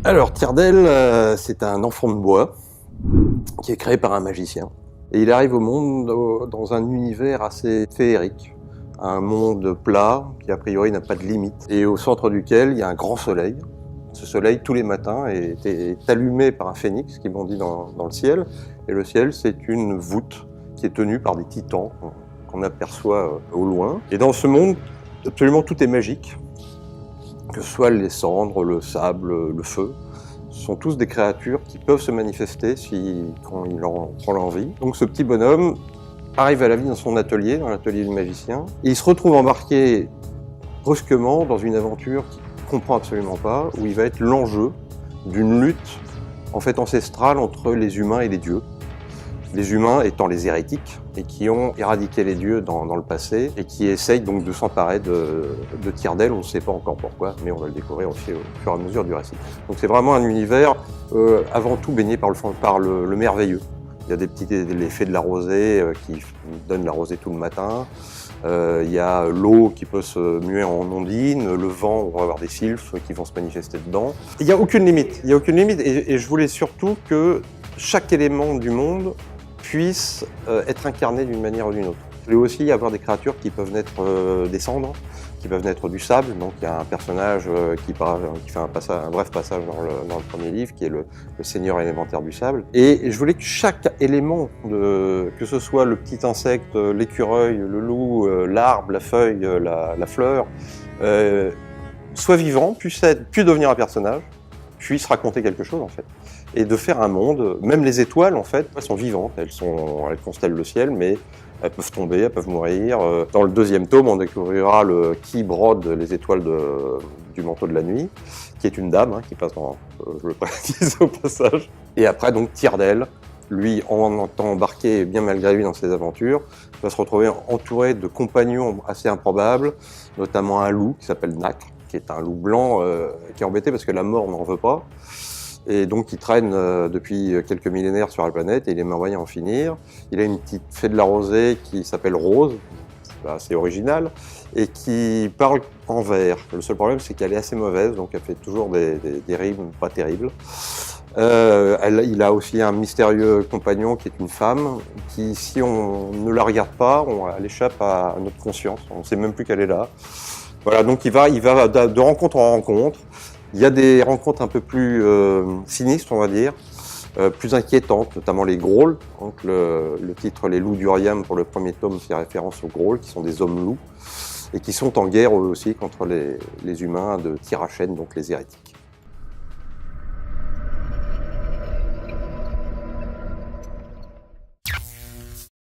Alors, Tyrrell, c'est un enfant de bois qui est créé par un magicien. Et il arrive au monde dans un univers assez féerique. Un monde plat qui, a priori, n'a pas de limite. Et au centre duquel, il y a un grand soleil. Ce soleil, tous les matins, est allumé par un phénix qui bondit dans le ciel. Et le ciel, c'est une voûte qui est tenue par des titans qu'on aperçoit au loin. Et dans ce monde, absolument tout est magique. Que ce soit les cendres, le sable, le feu, ce sont tous des créatures qui peuvent se manifester quand il en prend l'envie. Donc ce petit bonhomme arrive à la vie dans son atelier, dans l'atelier du magicien, et il se retrouve embarqué brusquement dans une aventure qu'il ne comprend absolument pas, où il va être l'enjeu d'une lutte en fait ancestrale entre les humains et les dieux. Les humains étant les hérétiques, et qui ont éradiqué les dieux dans le passé, et qui essayent donc de s'emparer de Tyrrell. On ne sait pas encore pourquoi, mais on va le découvrir aussi au fur et à mesure du récit. Donc c'est vraiment un univers avant tout baigné par le merveilleux. Il y a des petits effets de la rosée qui donnent la rosée tout le matin. Il y a l'eau qui peut se muer en ondine, le vent, on va avoir des sylphes qui vont se manifester dedans. Il n'y a aucune limite, et je voulais surtout que chaque élément du monde puisse être incarné d'une manière ou d'une autre. Il peut aussi y avoir des créatures qui peuvent naître des cendres, qui peuvent naître du sable. Donc il y a un personnage qui fait un bref passage dans le premier livre, qui est le seigneur élémentaire du sable. Et je voulais que chaque élément, que ce soit le petit insecte, l'écureuil, le loup, l'arbre, la feuille, la fleur, soit vivant, puisse devenir un personnage, puisse raconter quelque chose en fait. Et de faire un monde, même les étoiles en fait, elles sont vivantes, elles constellent le ciel, mais elles peuvent tomber, elles peuvent mourir. Dans le deuxième tome, on découvrira qui brode les étoiles du manteau de la nuit, qui est une dame, qui passe je le précise au passage. Et après donc Tyrrell, lui, en étant embarqué bien malgré lui dans ses aventures, va se retrouver entouré de compagnons assez improbables, notamment un loup qui s'appelle Nacre, qui est un loup blanc qui est embêté parce que la mort n'en veut pas. Et donc il traîne depuis quelques millénaires sur la planète et il aimerait bien en finir. Il a une petite fée de la rosée qui s'appelle Rose, c'est assez original, et qui parle en vers. Le seul problème c'est qu'elle est assez mauvaise, donc elle fait toujours des rimes pas terribles. Il a aussi un mystérieux compagnon qui est une femme, qui si on ne la regarde pas, elle échappe à notre conscience, on ne sait même plus qu'elle est là. Voilà, donc il va de rencontre en rencontre. Il y a des rencontres un peu plus sinistres, on va dire, plus inquiétantes, notamment les Grolls. Donc le titre Les Loups d'Uriam pour le premier tome fait référence aux Grolls, qui sont des hommes loups, et qui sont en guerre eux aussi contre les humains de Tirachène, donc les hérétiques.